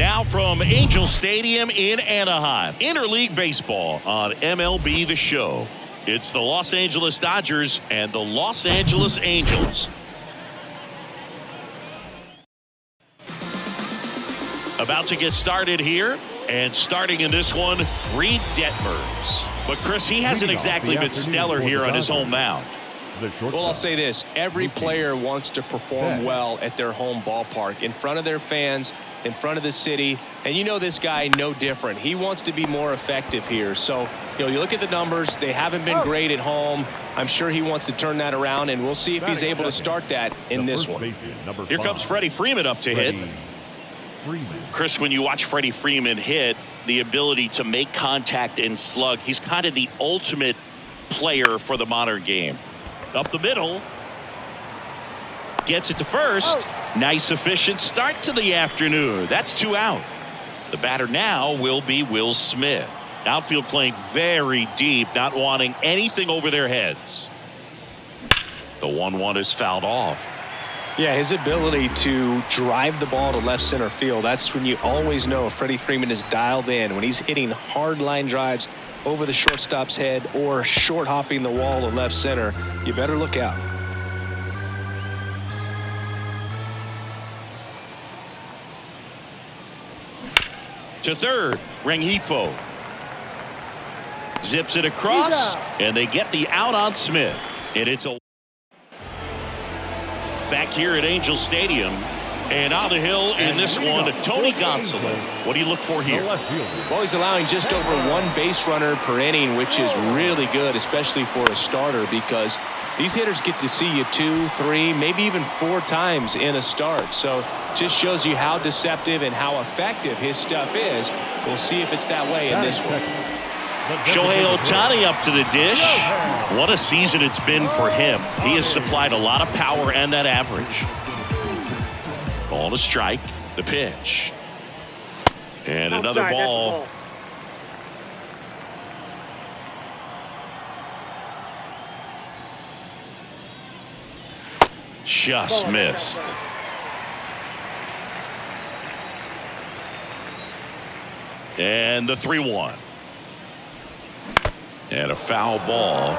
Now from Angel Stadium in Anaheim, interleague baseball on MLB The Show. It's the Los Angeles Dodgers and the Los Angeles Angels. About to get started here, and starting in this one, Reed Detmers. But Chris, he hasn't exactly been stellar here on his home mound. Well, I'll say this. Every player wants to perform well at their home ballpark, in front of their fans, in front of the city. And you know this guy no different. He wants to be more effective here. So, you look at the numbers. They haven't been great at home. I'm sure he wants to turn that around, and we'll see if he's able to start that in this one. Here comes Freddie Freeman up to hit. Chris, when you watch Freddie Freeman hit, the ability to make contact and slug, he's kind of the ultimate player for the modern game. Up the middle. Gets it to first. Nice, efficient start to the afternoon. That's 2 out. The batter now will be Will Smith. Outfield playing very deep, not wanting anything over their heads. The 1-1 is fouled off. Yeah, his ability to drive the ball to left center field, that's when you always know Freddie Freeman is dialed in. When he's hitting hard line drives over the shortstop's head or short hopping the wall to left center, you better look out. To third, Rengifo zips it across, and they get the out on Smith. And it's a back here at Angel Stadium. And on the hill in this one, Tony Gonsolin. What do you look for here? Well, he's allowing just over 1 base runner per inning, which is really good, especially for a starter, because these hitters get to see you 2, 3, maybe even 4 times in a start. So just shows you how deceptive and how effective his stuff is. We'll see if it's that way in this one. Shohei Ohtani up to the dish. What a season it's been for him. He has supplied a lot of power and that average. Ball to strike, the pitch. And another ball. Just missed. And the 3-1. And a foul ball.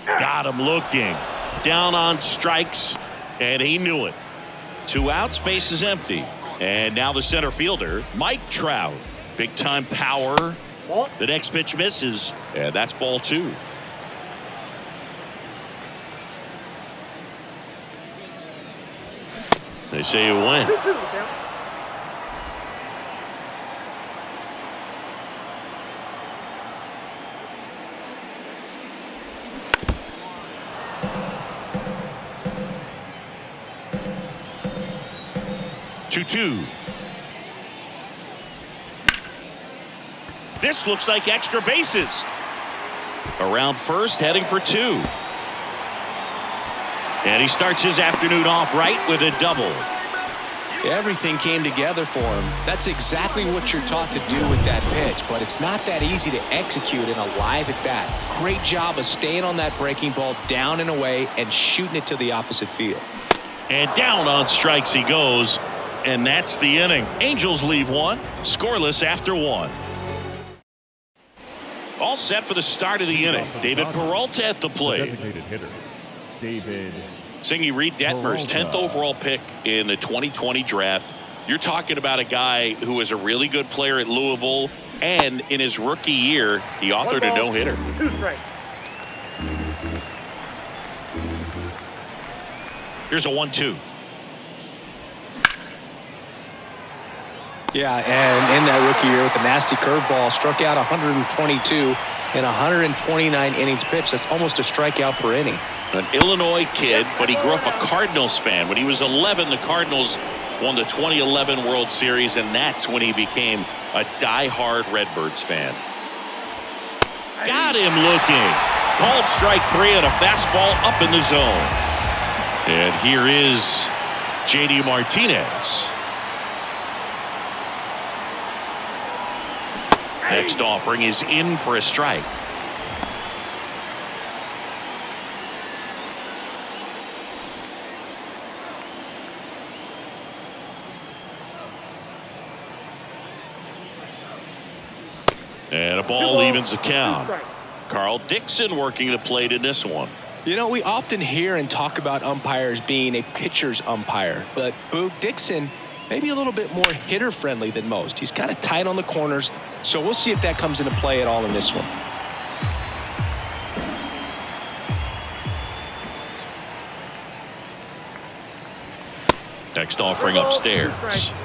Got him looking. Down on strikes, and he knew it. 2 outs, base is empty. And now the center fielder, Mike Trout. Big time power. The next pitch misses, and that's ball 2. They say you win. Two. This looks like extra bases. Around first, heading for 2. And he starts his afternoon off right with a double. Everything came together for him. That's exactly what you're taught to do with that pitch, but it's not that easy to execute in a live at bat. Great job of staying on that breaking ball down and away and shooting it to the opposite field. And down on strikes he goes. And that's the inning. Angels leave 1, scoreless after 1. All set for the start of the inning. David Peralta at the plate. Singy Reed Detmers, 10th overall pick in the 2020 draft. You're talking about a guy who is a really good player at Louisville, and in his rookie year, he authored a no-hitter. 2 strikes. Here's a 1-2. Yeah, and in that rookie year with the nasty curveball, struck out 122 in 129 innings pitched. That's almost a strikeout per inning. An Illinois kid, but he grew up a Cardinals fan. When he was 11, the Cardinals won the 2011 World Series, and that's when he became a die-hard Redbirds fan. Got him looking. Called strike 3 and a fastball up in the zone. And here is J.D. Martinez. Next offering is in for a strike. And a ball evens the count. Carl Dixon working the plate in this one. You know, we often hear and talk about umpires being a pitcher's umpire, but Boog Dixon maybe a little bit more hitter friendly than most. He's kind of tight on the corners, so we'll see if that comes into play at all in this one. Next offering upstairs.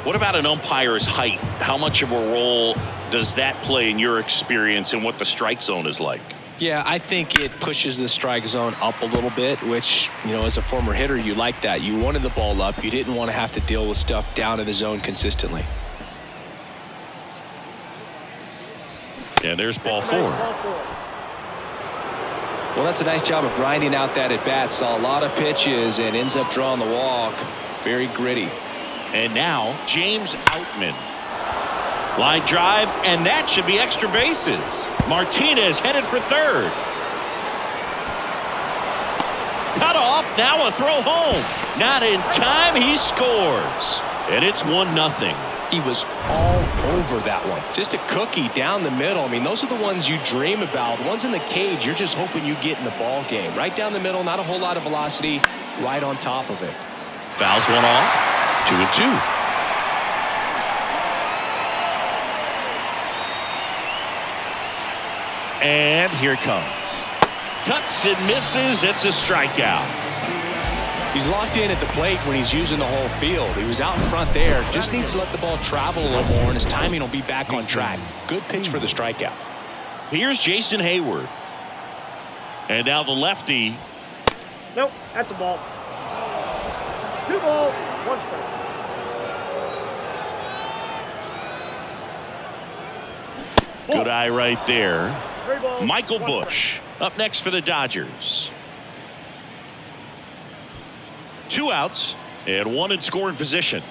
What about an umpire's height? How much of a role does that play in your experience and what the strike zone is like? Yeah, I think it pushes the strike zone up a little bit, which, you know, as a former hitter, you like that. You wanted the ball up. You didn't want to have to deal with stuff down in the zone consistently. And there's ball 4. Well, that's a nice job of grinding out that at bat. Saw a lot of pitches and ends up drawing the walk. Very gritty. And now James Outman. Line drive, and that should be extra bases. Martinez headed for third. Cut off, now a throw home. Not in time, he scores. And it's 1-0. He was all over that one. Just a cookie down the middle. I mean, those are the ones you dream about. The ones in the cage, you're just hoping you get in the ball game. Right down the middle, not a whole lot of velocity, right on top of it. Fouls one off. 2-2. And here it comes. Cuts and misses. It's a strikeout. He's locked in at the plate when he's using the whole field. He was out in front there. Just needs to let the ball travel a little more, and his timing will be back on track. Good pitch for the strikeout. Here's Jason Hayward. And now the lefty. Nope, that's a ball. 2 balls, 1 strike. Good eye right there. Michael Busch up next for the Dodgers. 2 outs and 1 in scoring position.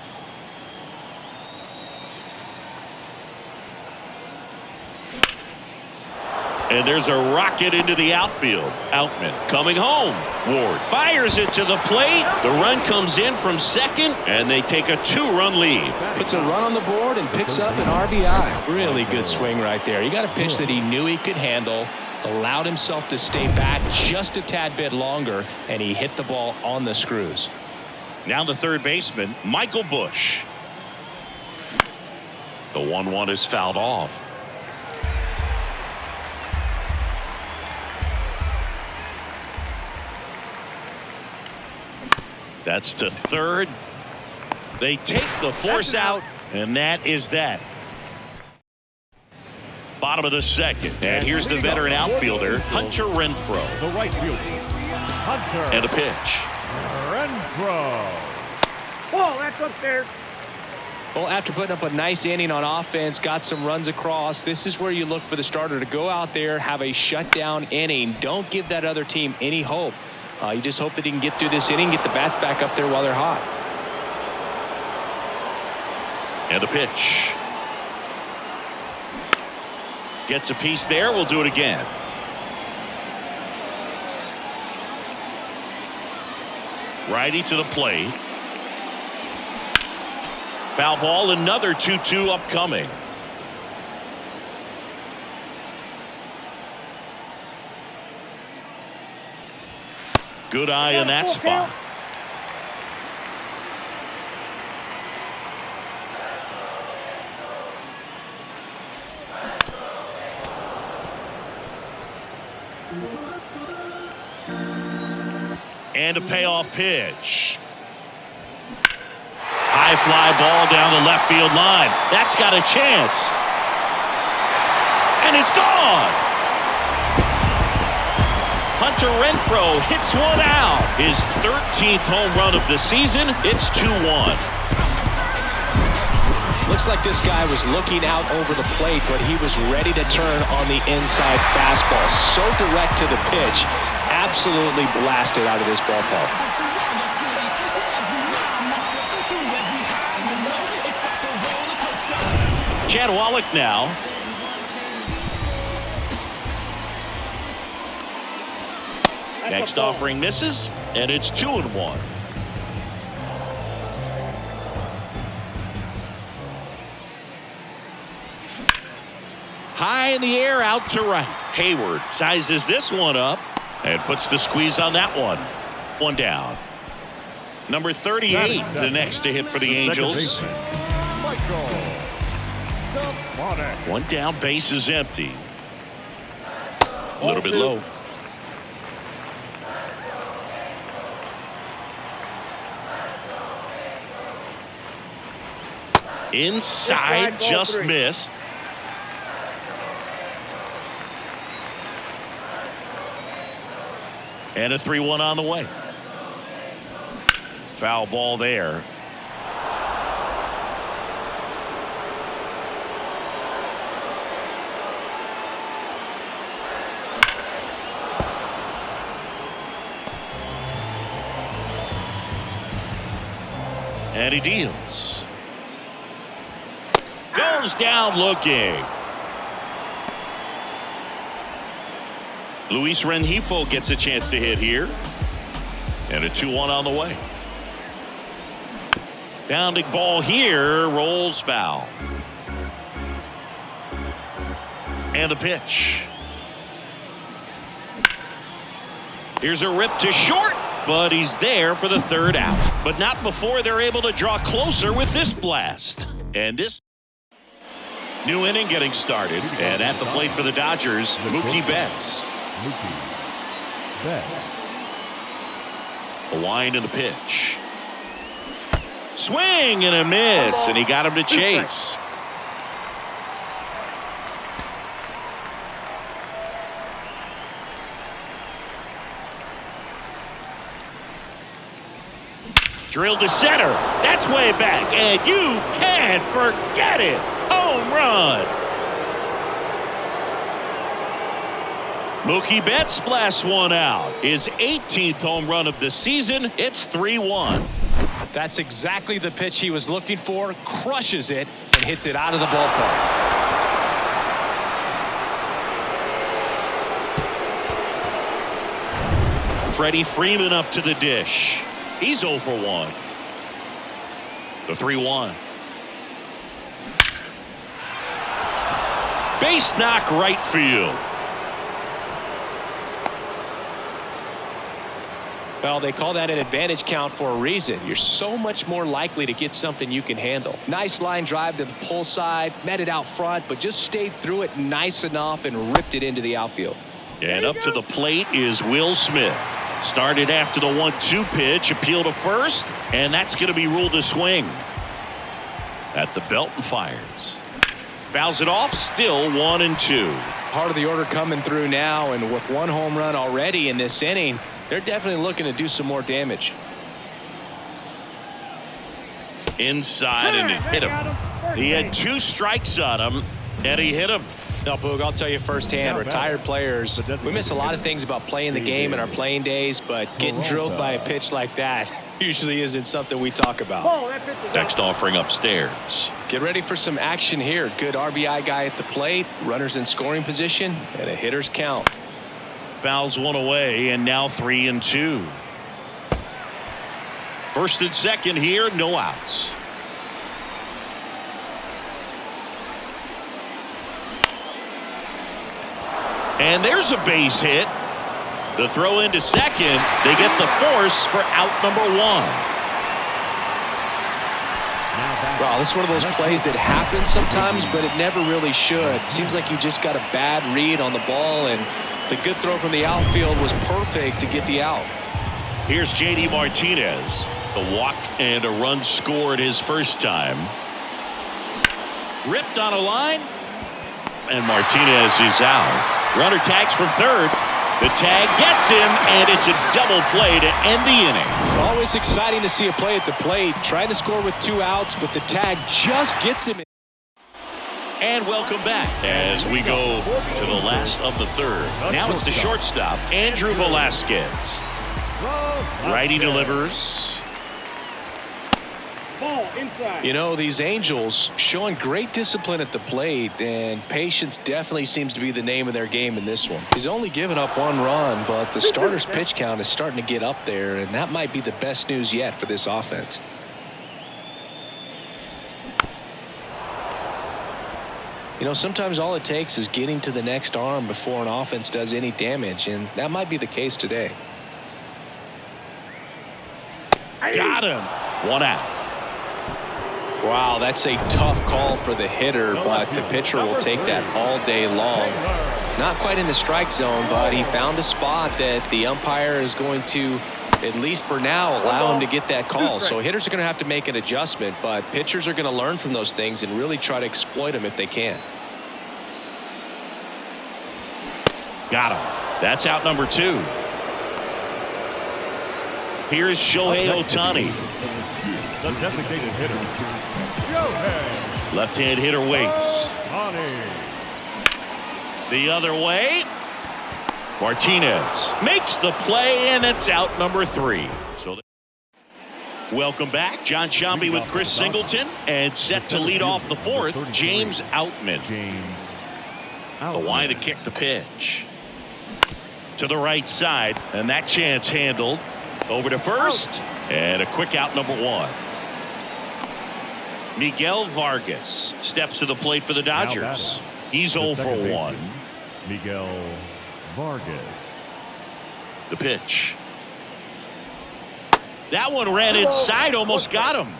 And there's a rocket into the outfield. Outman coming home. Ward fires it to the plate. The run comes in from second, and they take a 2-run lead. Puts a run on the board and picks up an RBI. Really good swing right there. He got a pitch that he knew he could handle, allowed himself to stay back just a tad bit longer, and he hit the ball on the screws. Now the third baseman, Michael Busch. The 1-1 is fouled off. That's to third. They take the force out, and that is that. Bottom of the second. And here's the veteran outfielder, Hunter Renfroe. The right fielder, Hunter. And a pitch. Renfroe. Ball, that's upstairs. Well, after putting up a nice inning on offense, got some runs across, this is where you look for the starter to go out there, have a shutdown inning. Don't give that other team any hope. You just hope that he can get through this inning, get the bats back up there while they're hot. And a pitch. Gets a piece there. We'll do it again. Righty to the plate. Foul ball, another 2-2 upcoming. Good eye in that spot. And a payoff pitch. High fly ball down the left field line. That's got a chance. And it's gone. Hunter Renfroe hits one out. His 13th home run of the season. It's 2-1. Looks like this guy was looking out over the plate, but he was ready to turn on the inside fastball. So direct to the pitch. Absolutely blasted out of this ballpark. Chad Wallach now. Next offering misses, and it's 2-1. High in the air, out to right. Hayward sizes this one up and puts the squeeze on that one. One down. Number 38, the next to hit for the Angels. One down, base is empty. A little bit low. Inside, just missed. And a 3-1 on the way. Foul ball there. And he deals. Goes down looking. Luis Rengifo gets a chance to hit here. And a 2-1 on the way. Bounding ball here, rolls foul. And the pitch. Here's a rip to short, but he's there for the third out. But not before they're able to draw closer with this blast. And this new inning getting started. And at the plate for the Dodgers, Mookie Betts. The wind and the pitch. Swing and a miss, and he got him to chase. Drilled to center. That's way back, and you can't forget it. Home run. Mookie Betts blasts one out. His 18th home run of the season. It's 3-1. That's exactly the pitch he was looking for. Crushes it and hits it out of the ballpark. Freddie Freeman up to the dish. He's 0 for 1. The 3-1. Base knock right field. Well, they call that an advantage count for a reason. You're so much more likely to get something you can handle. Nice line drive to the pull side, met it out front, but just stayed through it nice enough and ripped it into the outfield. And up to the plate is Will Smith. Started after the 1-2 pitch, appeal to first, and that's going to be ruled a swing. At the belt and fires. Fouls it off, still 1-2. Part of the order coming through now, and with one home run already in this inning, they're definitely looking to do some more damage. Inside, and he hit him. He had 2 strikes on him, and he hit him. Now, Boog, I'll tell you firsthand, retired players, we miss a lot of things about playing the game in our playing days, but getting drilled by a pitch like that usually isn't something we talk about. Next offering upstairs. Get ready for some action here. Good RBI guy at the plate, runners in scoring position, and a hitter's count. Fouls one away, and now 3-2. First and second here, no outs. And there's a base hit. The throw into second. They get the force for out number 1. Wow, this is one of those plays that happens sometimes, but it never really should. Seems like you just got a bad read on the ball, and the good throw from the outfield was perfect to get the out. Here's J.D. Martinez. The walk and a run scored his first time. Ripped on a line, and Martinez is out. Runner tags from third. The tag gets him, and it's a double play to end the inning. Always exciting to see a play at the plate. Trying to score with 2 outs, but the tag just gets him. And welcome back as we go to the last of the third. Now it's the shortstop, Andrew Velasquez. Righty delivers. Ball inside. You know, these Angels showing great discipline at the plate, and patience definitely seems to be the name of their game in this one. He's only given up 1 run, but the starter's pitch count is starting to get up there, and that might be the best news yet for this offense. You know, sometimes all it takes is getting to the next arm before an offense does any damage, and that might be the case today. Got him. One out. Wow, that's a tough call for the hitter, but the pitcher will take that all day long. Not quite in the strike zone, but he found a spot that the umpire is going to, at least for now, allow him to get that call. So hitters are going to have to make an adjustment, but pitchers are going to learn from those things and really try to exploit them if they can. Got him. That's out number 2. Here's Shohei Ohtani. The designated hitter, Shohei. Left-hand hitter waits. Ohtani. The other way. Martinez makes the play, and it's out number 3. So, welcome back. John Sciambi with Chris Singleton, and set to lead off the 4th, James Outman. The line to kick the pitch. To the right side, and that chance handled. Over to first, and a quick out number 1. Miguel Vargas steps to the plate for the Dodgers. He's 0 for 1. Miguel Vargas. The pitch. That one ran inside, almost got him.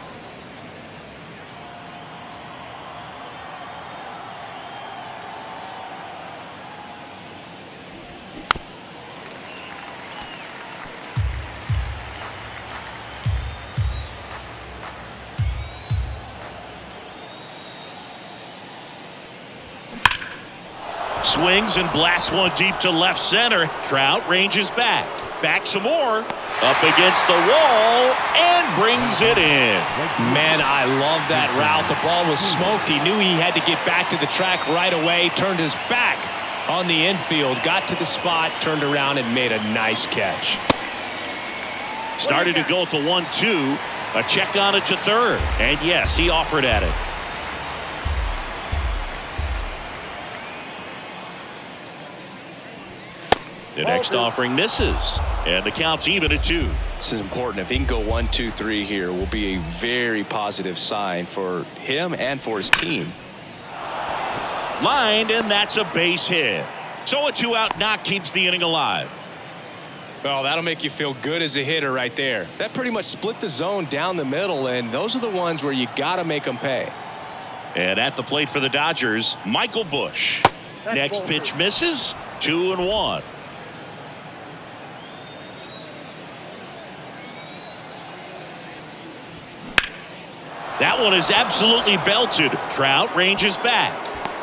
Swings and blasts one deep to left center. Trout ranges back. Back some more. Up against the wall and brings it in. Man, I love that route. The ball was smoked. He knew he had to get back to the track right away. Turned his back on the infield. Got to the spot. Turned around and made a nice catch. Started to go at the 1-2. A check on it to third. And yes, he offered at it. The next offering misses, and the count's even at 2. This is important. If he can go 1, 2, 3 here, will be a very positive sign for him and for his team. Lined, and that's a base hit. So a 2-out knock keeps the inning alive. Well, that'll make you feel good as a hitter right there. That pretty much split the zone down the middle, and those are the ones where you got to make them pay. And at the plate for the Dodgers, Michael Busch. Next pitch misses. 2-1. That one is absolutely belted. Trout ranges back.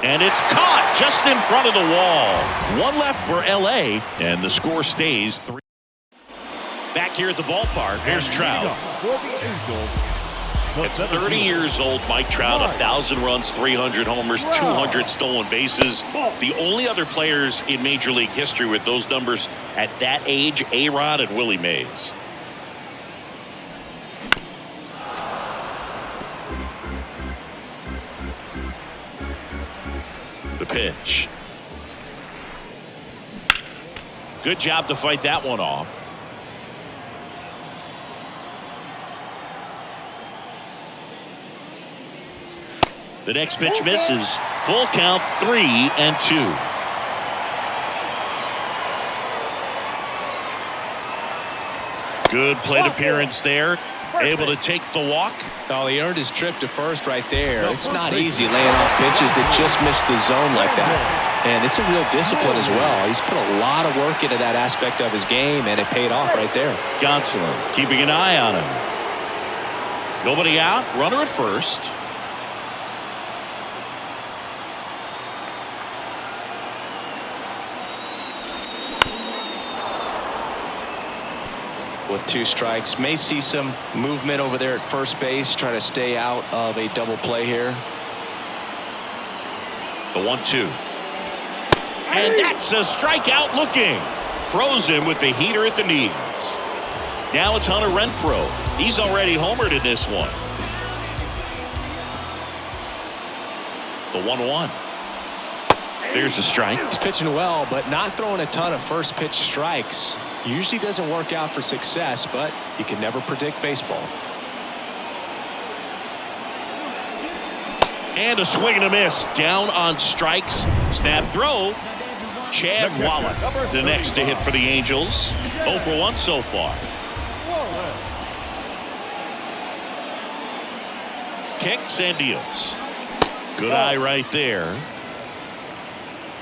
And it's caught just in front of the wall. One left for L.A. And the score stays 3. Back here at the ballpark, here's Trout. At 30 years old, Mike Trout, 1,000 runs, 300 homers, 200 stolen bases. The only other players in Major League history with those numbers at that age, A-Rod and Willie Mays. The pitch. Good job to fight that one off. The next pitch misses. Full count, 3-2. Good plate appearance there. Able to take the walk. Oh, he earned his trip to first right there. It's not easy laying off pitches that just miss the zone like that. And it's a real discipline as well. He's put a lot of work into that aspect of his game, and it paid off right there. Gonsolin keeping an eye on him. Nobody out. Runner at first. With 2 strikes, may see some movement over there at first base, try to stay out of a double play here. The 1-2. And that's a strikeout looking. Froze him with the heater at the knees. Now it's Hunter Renfroe. He's already homered in this one. The 1-1. There's a strike. He's pitching well, but not throwing a ton of first pitch strikes. Usually doesn't work out for success, but you can never predict baseball. And a swing and a miss. Down on strikes. Snap throw. Chad Wallach, the next to hit for the Angels. 0 for 1 so far. Kicks and deals. Good eye right there.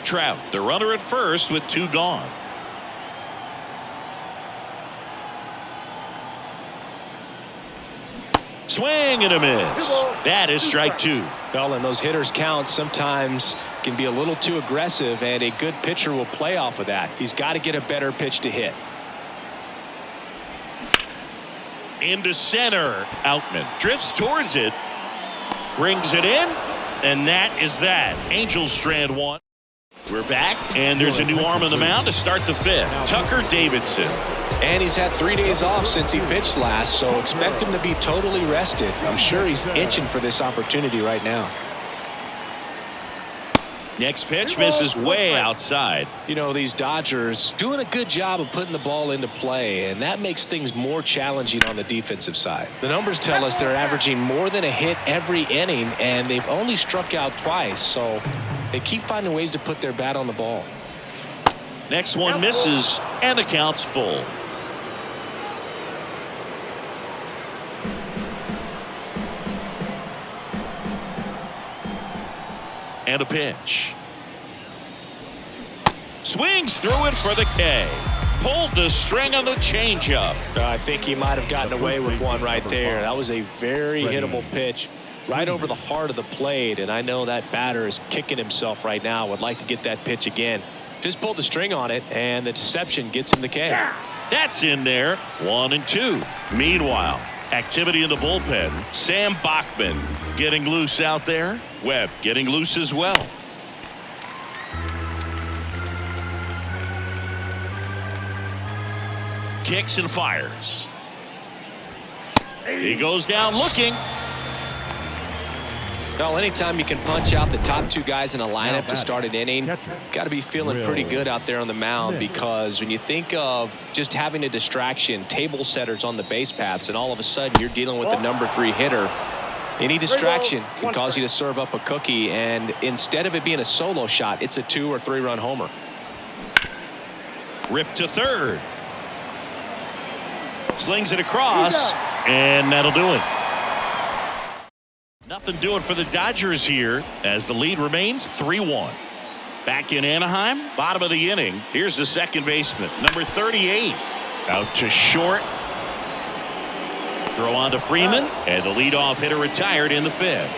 Trout, the runner at first with 2 gone. Swing and a miss. That is strike 2. Well, and those hitters count sometimes can be a little too aggressive, and a good pitcher will play off of that. He's got to get a better pitch to hit. Into center. Outman drifts towards it. Brings it in. And that is that. Angels strand 1. We're back, and there's a new arm on the mound to start the 5th. Tucker Davidson. And he's had 3 days off since he pitched last, so expect him to be totally rested. I'm sure he's itching for this opportunity right now. Next pitch misses way outside. You know, these Dodgers doing a good job of putting the ball into play, and that makes things more challenging on the defensive side. The numbers tell us they're averaging more than a hit every inning, and they've only struck out twice, so they keep finding ways to put their bat on the ball. Next one misses, and the count's full. And a pitch. Swings through it for the K. Pulled the string on the changeup. I think he might have gotten away with one right there. That was a very hittable pitch right over the heart of the plate, and I know that batter is kicking himself right now. Would like to get that pitch again. Just pulled the string on it, and the deception gets him the K. That's in there. 1 and 2. Meanwhile, activity in the bullpen. Sam Bachman getting loose out there. Webb getting loose as well. Kicks and fires. He goes down looking. Well, anytime you can punch out the top 2 guys in a lineup to start an inning, got to be feeling pretty good out there on the mound, because when you think of just having a distraction, table setters on the base paths, and all of a sudden you're dealing with the number 3 hitter, any distraction can cause you to serve up a cookie, and instead of it being a solo shot, it's a 2 or 3 run homer. Ripped to third. Slings it across, and that'll do it. Nothing doing for the Dodgers here as the lead remains 3-1. Back in Anaheim, bottom of the inning. Here's the second baseman, number 38. Out to short. Throw on to Freeman, and the leadoff hitter retired in the 5th.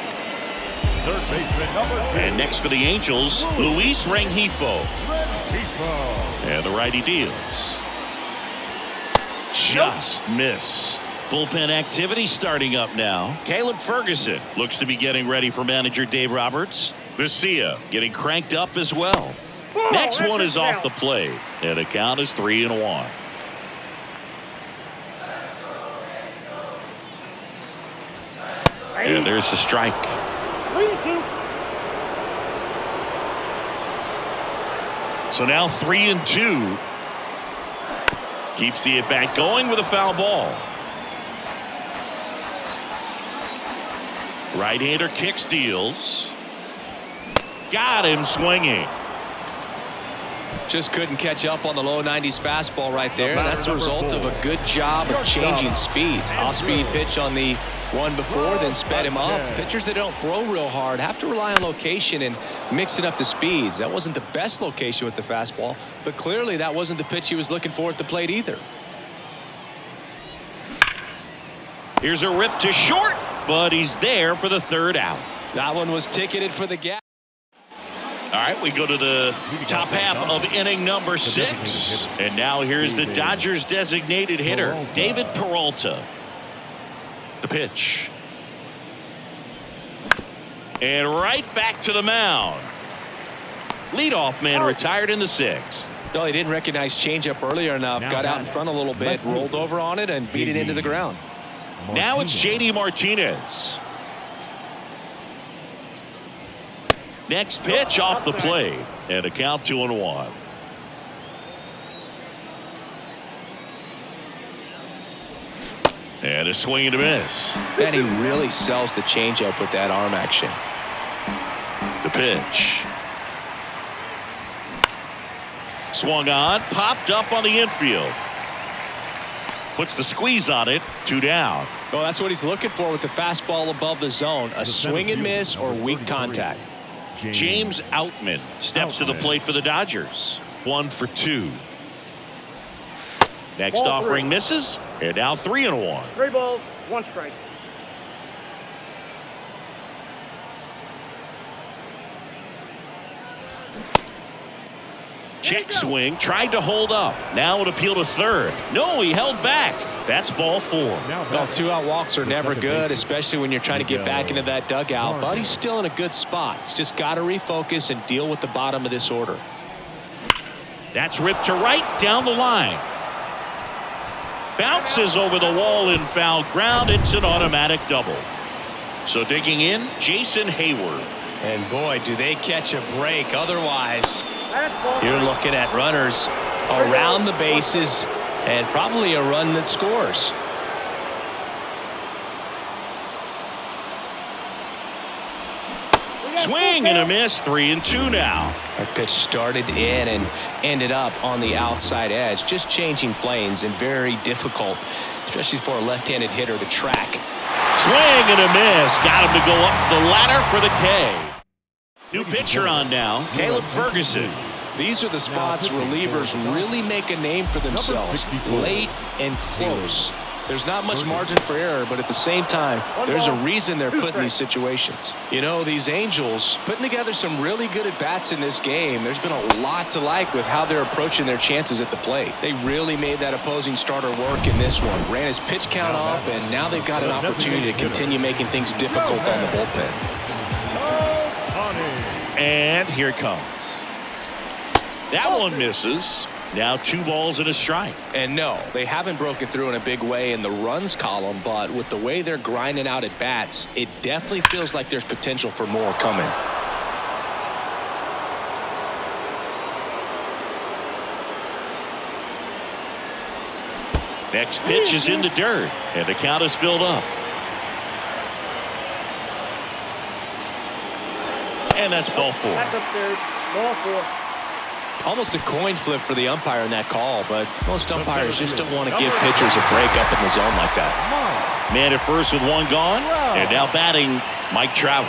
Third baseman, number 2. And next for the Angels, Luis Rengifo. And the righty deals. Just missed. Bullpen activity starting up now. Caleb Ferguson looks to be getting ready for manager Dave Roberts. Vesia getting cranked up as well. Next one is off the plate, and the count is 3-1. And there's the strike. So now 3-2. Keeps the at-bat going with a foul ball. Right-hander kicks, deals. Got him swinging. Just couldn't catch up on the low 90s fastball right there. That's a result of a good job of changing speeds. Off-speed pitch on the one before, then sped him up. Pitchers that don't throw real hard have to rely on location and mix it up to speeds. That wasn't the best location with the fastball, but clearly that wasn't the pitch he was looking for at the plate either. Here's a rip to short, but he's there for the 3rd out. That one was ticketed for the gap. All right, we go to the top half of inning number 6. And now here's the Dodgers designated hitter, David Peralta. The pitch. And right back to the mound. Leadoff man retired in the 6th. No, he didn't recognize changeup earlier enough. Got out in front a little bit, rolled over on it, and beat it into the ground. Now it's J.D. Martinez. Next pitch off the plate, and a count 2-1. And a swing and a miss. And he really sells the changeup with that arm action. pitch. Swung on, popped up on the infield. Puts the squeeze on it, 2 down. Well, that's what he's looking for with the fastball above the zone, a swing and miss or weak contact. James Outman steps to the plate for the Dodgers. 1 for 2. Next Ball offering 3. misses, and now 3-1. 3 balls, 1 strike. Check swing, tried to hold up. Now it appeal to third. No, he held back. That's ball 4. Well, 2-out walks are never good, especially when you're trying to get back into that dugout. But he's still in a good spot. He's just got to refocus and deal with the bottom of this order. That's ripped to right down the line. Bounces over the wall in foul ground. It's an automatic double. So digging in, Jason Hayward. And boy, do they catch a break. Otherwise, you're looking at runners around the bases and probably a run that scores. Swing and a miss, 3-2 now. That pitch started in and ended up on the outside edge, just changing planes and very difficult, especially for a left-handed hitter to track. Swing and a miss. Got him to go up the ladder for the K. New pitcher on now, Caleb Ferguson. These are the spots relievers really make a name for themselves, late and close. There's not much margin for error, but at the same time, there's a reason they're put in these situations. You know, these Angels putting together some really good at-bats in this game. There's been a lot to like with how they're approaching their chances at the plate. They really made that opposing starter work in this one. Ran his pitch count up, and now they've got an opportunity to continue making things difficult on the bullpen. And here it comes. That one misses. Now 2 balls and a strike. And no, they haven't broken through in a big way in the runs column, but with the way they're grinding out at bats, it definitely feels like there's potential for more coming. Next pitch is in the dirt, and the count is filled up. And that's ball 4. That's upstairs. Ball 4. Almost a coin flip for the umpire in that call, but most umpires just don't want to give pitchers a break up in the zone like that. Man at first with 1 gone, and now batting Mike Trout.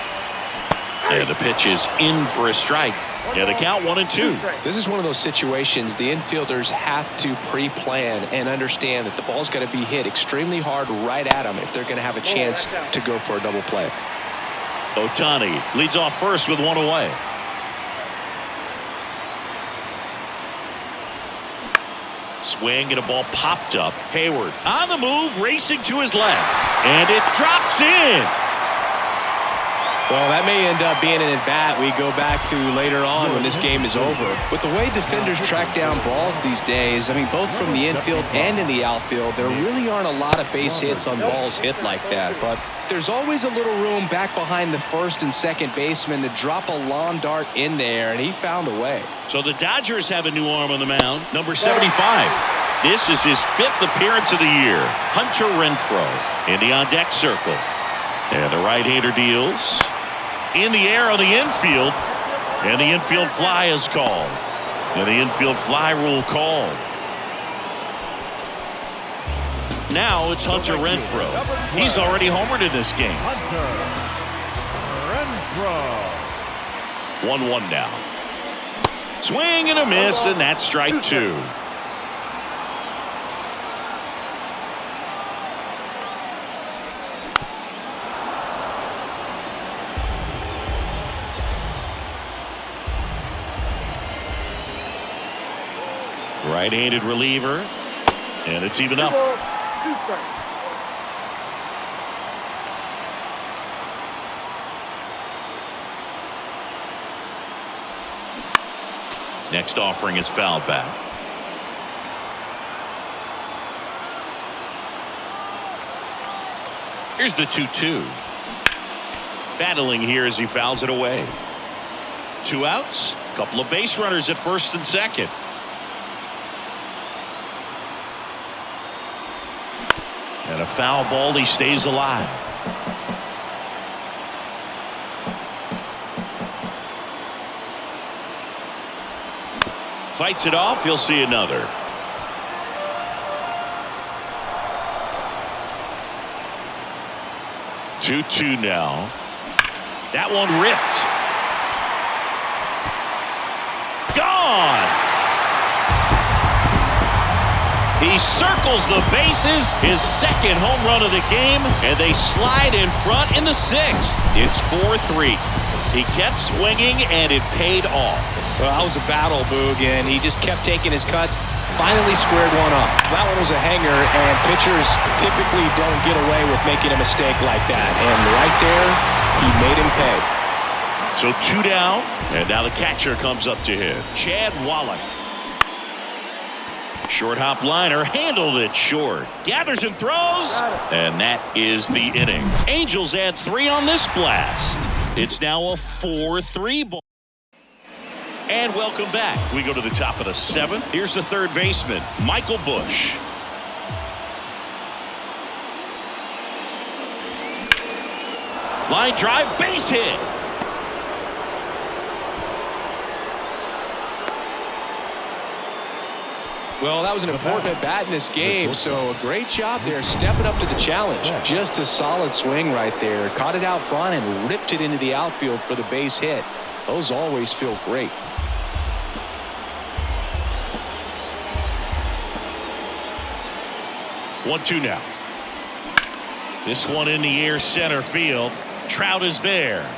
And the pitch is in for a strike. And the count 1-2. This is one of those situations the infielders have to pre-plan and understand that the ball's got to be hit extremely hard right at them if they're going to have a chance to go for a double play. Ohtani leads off first with 1 away. Swing and a ball popped up. Hayward on the move, racing to his left. And it drops in. Well, that may end up being an at-bat we go back to later on when this game is over. But the way defenders track down balls these days, I mean, both from the infield and in the outfield, there really aren't a lot of base hits on balls hit like that. But there's always a little room back behind the first and second baseman to drop a lawn dart in there, and he found a way. So the Dodgers have a new arm on the mound, number 75. This is his 5th appearance of the year. Hunter Renfroe in the on-deck circle. And the right-hander deals. In the air on the infield. And the infield fly is called. And the infield fly rule called. Now it's Hunter Renfroe. He's already homered in this game. Hunter Renfroe. 1-1 now. Swing and a miss, and that's strike 2. Right-handed reliever, and it's even up. 2 strikes. Next offering is fouled back. Here's the 2-2. Battling here as he fouls it away. 2 outs, couple of base runners at first and second. And a foul ball, he stays alive. Fights it off. He'll see another. Two now. That one ripped. Gone. He circles the bases, his second home run of the game, and they slide in front in the sixth. It's 4-3. He kept swinging, and it paid off. Well, that was a battle, Boog, and he just kept taking his cuts. Finally squared one up. That one was a hanger, and pitchers typically don't get away with making a mistake like that. And right there, he made him pay. So 2 down, and now the catcher comes up to him. Chad Wallach. Short hop liner, handled it short. Gathers and throws, and that is the inning. Angels add 3 on this blast. It's now a 4-3 ball. And welcome back. We go to the top of the 7th. Here's the third baseman, Michael Busch. Line drive, base hit. Well, that was an important at-bat in this game, so a great job there stepping up to the challenge. Just a solid swing right there. Caught it out front and ripped it into the outfield for the base hit. Those always feel great. One-two now. This one in the air, center field. Trout is there.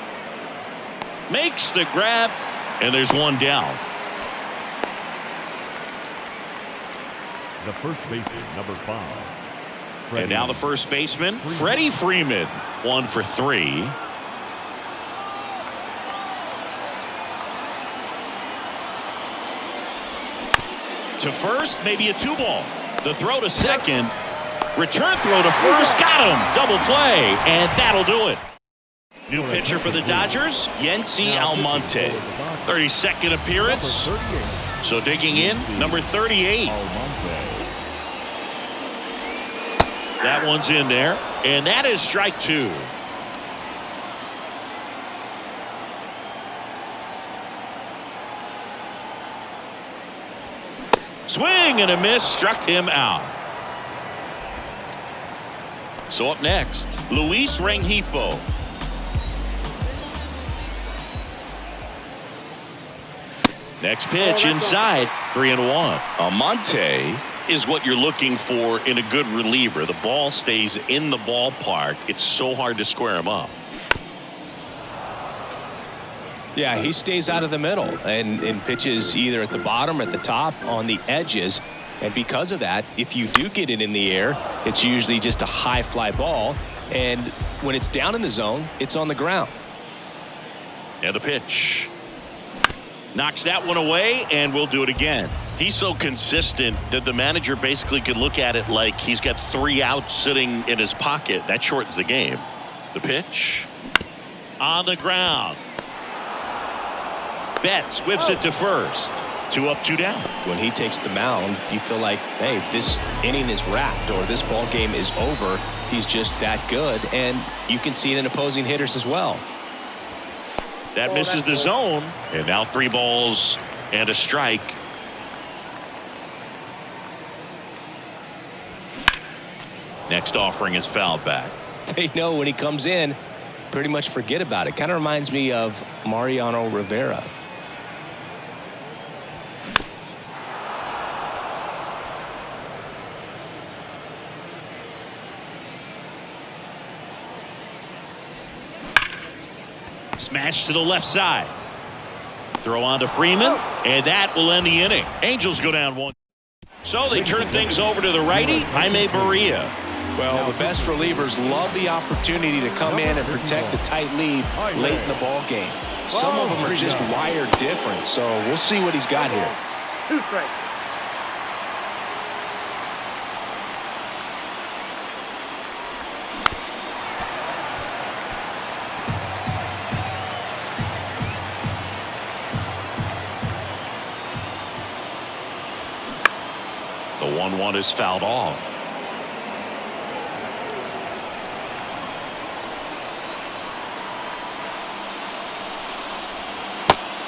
Makes the grab, and there's one down. The first baseman, number 5. And now the first baseman, Freddie Freeman. 1 for 3. To first, maybe a 2-ball. The throw to second. Return throw to first. Got him. Double play. And that'll do it. New pitcher for the Dodgers, Yency Almonte. 32nd appearance. So digging in, number 38. That one's in there. And that is strike 2. Swing and a miss, struck him out. So up next, Luis Rengifo. Next pitch inside, 3-1. Almonte is what you're looking for in a good reliever. The ball stays in the ballpark. It's so hard to square him up. Yeah, he stays out of the middle and pitches either at the bottom or at the top on the edges. And because of that, if you do get it in the air, it's usually just a high fly ball. And when it's down in the zone, it's on the ground. And a pitch. Knocks that one away, and we'll do it again. He's so consistent that the manager basically can look at it like he's got 3 outs sitting in his pocket. That shortens the game. The pitch. On the ground. Betts whips it to first. 2 up, 2 down. When he takes the mound, you feel like, hey, this inning is wrapped or this ball game is over. He's just that good, and you can see it in opposing hitters as well. That misses the zone, and now 3 balls and a strike. Next offering is fouled back. They know when he comes in, pretty much forget about it. Kind of reminds me of Mariano Rivera. Smash to the left side. Throw on to Freeman, and that will end the inning. Angels go down 1. So they turn things over to the righty, Jaime Barria. Well, the best relievers love the opportunity to come in and protect the tight lead late in the ball game. Some of them are just wired different, so we'll see what he's got here. 2 strikes. The 1-1 is fouled off.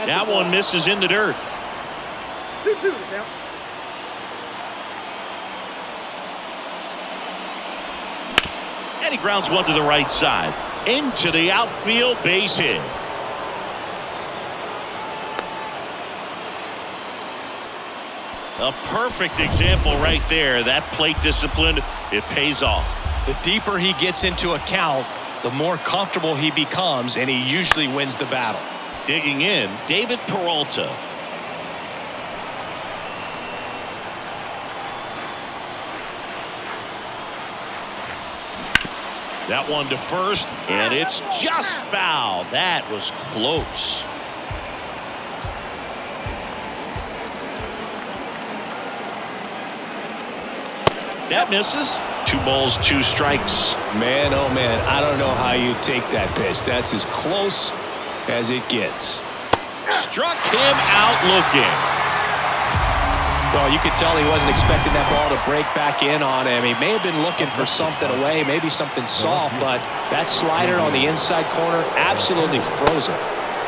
That one misses in the dirt. 2-2 the count. And he grounds one to the right side. Into the outfield, base hit. A perfect example right there. That plate discipline, it pays off. The deeper he gets into a count, the more comfortable he becomes, and he usually wins the battle. Digging in, David Peralta. That one to first, and it's just foul. That was close. That misses. 2 balls, 2 strikes. Man, oh man, I don't know how you take that pitch. That's as close as it gets. Struck him out looking. Well, you could tell he wasn't expecting that ball to break back in on him. He may have been looking for something away, maybe something soft, but that slider on the inside corner absolutely frozen.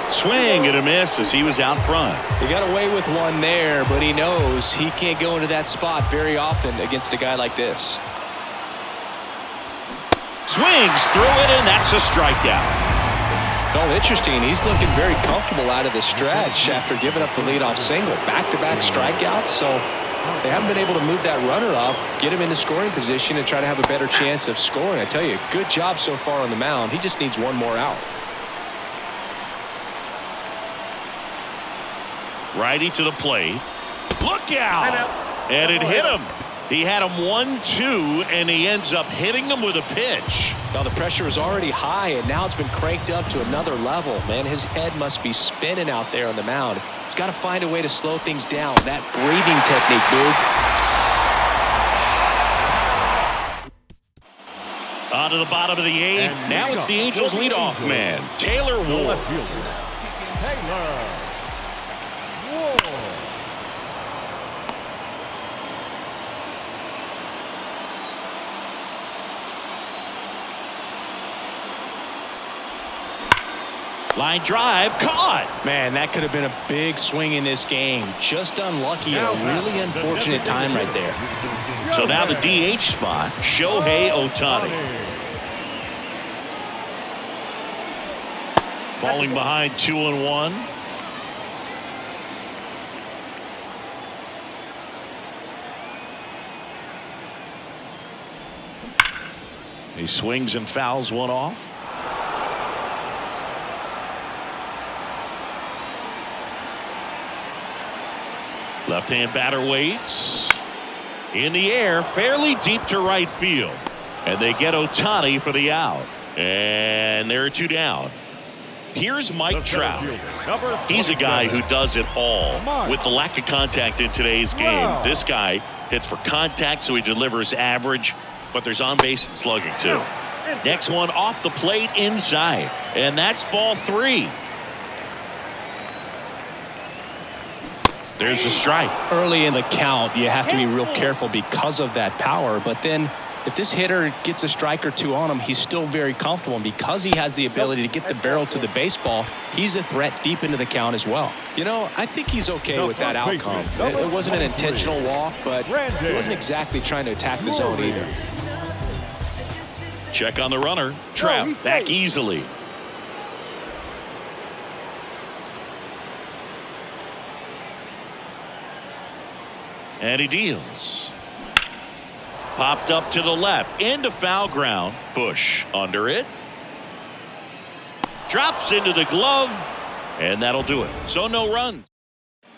Swing and a miss as he was out front. He got away with one there, but he knows he can't go into that spot very often against a guy like this. Swings through it, and that's a strikeout. Well, interesting. He's looking very comfortable out of the stretch after giving up the leadoff single. Back-to-back strikeouts, so they haven't been able to move that runner up, get him into scoring position, and try to have a better chance of scoring. I tell you, good job so far on the mound. He just needs one more out. Righty to the plate. Look out! And it hit him. He had him 1-2, and he ends up hitting him with a pitch. Now the pressure is already high, and now it's been cranked up to another level. Man, his head must be spinning out there on the mound. He's got to find a way to slow things down. That breathing technique, dude. On to the bottom of the 8th. Now it's the Angels' leadoff man, Taylor Ward. Line drive, caught. Man, that could have been a big swing in this game. Just unlucky at a really unfortunate time right there. So now the DH spot, Shohei Ohtani. Falling behind 2-1. He swings and fouls one off. Left-hand batter waits. In the air, fairly deep to right field. And they get Ohtani for the out. And there are 2 down. Here's Mike Trout. He's a guy who does it all. With the lack of contact in today's game, this guy hits for contact, so he delivers average, but there's on-base and slugging too. Next one off the plate inside, and that's ball 3. There's the strike. Early in the count, you have to be real careful because of that power, but then if this hitter gets a strike or 2 on him, he's still very comfortable, and because he has the ability to get the barrel to the baseball, he's a threat deep into the count as well. You know, I think he's okay with that outcome. It wasn't an intentional walk, but he wasn't exactly trying to attack the zone either. Check on the runner. Trout back easily. And he deals. Popped up to the left. Into foul ground. Bush under it. Drops into the glove. And that'll do it. So no run.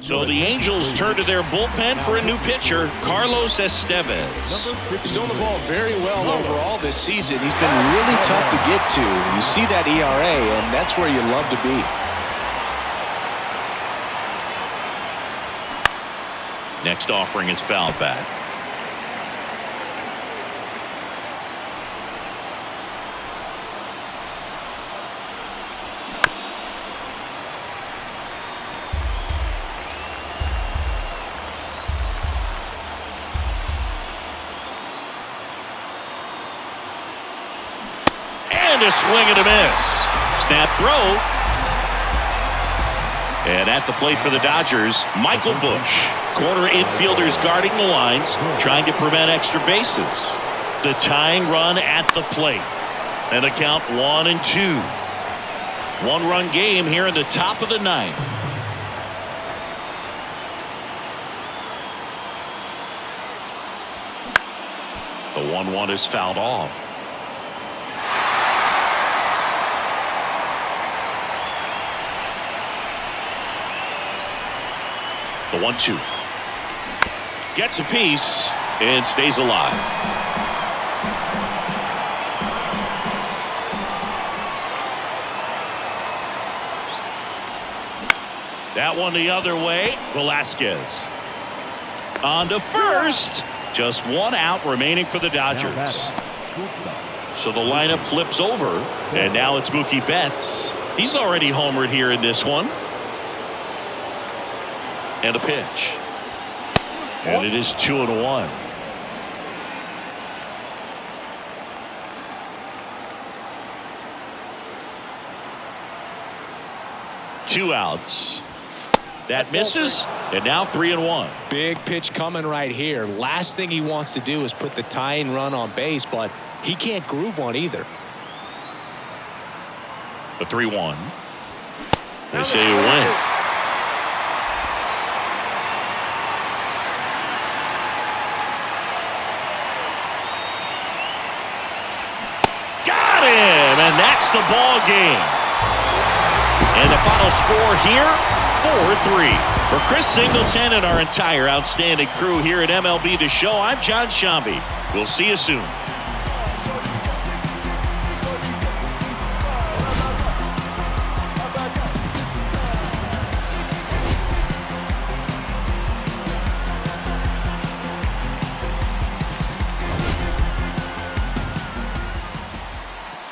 So the Angels turn to their bullpen for a new pitcher, Carlos Estevez. He's doing the ball very well overall this season. He's been really tough to get to. You see that ERA, and that's where you love to be. Next offering is fouled back. And a swing and a miss. Snap throw. And at the plate for the Dodgers, Michael Bush. Corner infielders guarding the lines, trying to prevent extra bases. The tying run at the plate. And the count 1-2. One-run game here in the top of the ninth. The 1-1 is fouled off. The 1-2. Gets a piece and stays alive. That one the other way. Velasquez on to first. Just one out remaining for the Dodgers. So the lineup flips over, and now it's Mookie Betts. He's already homered here in this one. And a pitch. And it is 2-1. Two outs. That misses, and now 3-1. Big pitch coming right here. Last thing he wants to do is put the tying run on base, but he can't groove one either. The 3-1. They say you win. Got him, and that's the ball game. And the final score here, 4-3. For Chris Singleton and our entire outstanding crew here at MLB The Show, I'm John Shambi. We'll see you soon.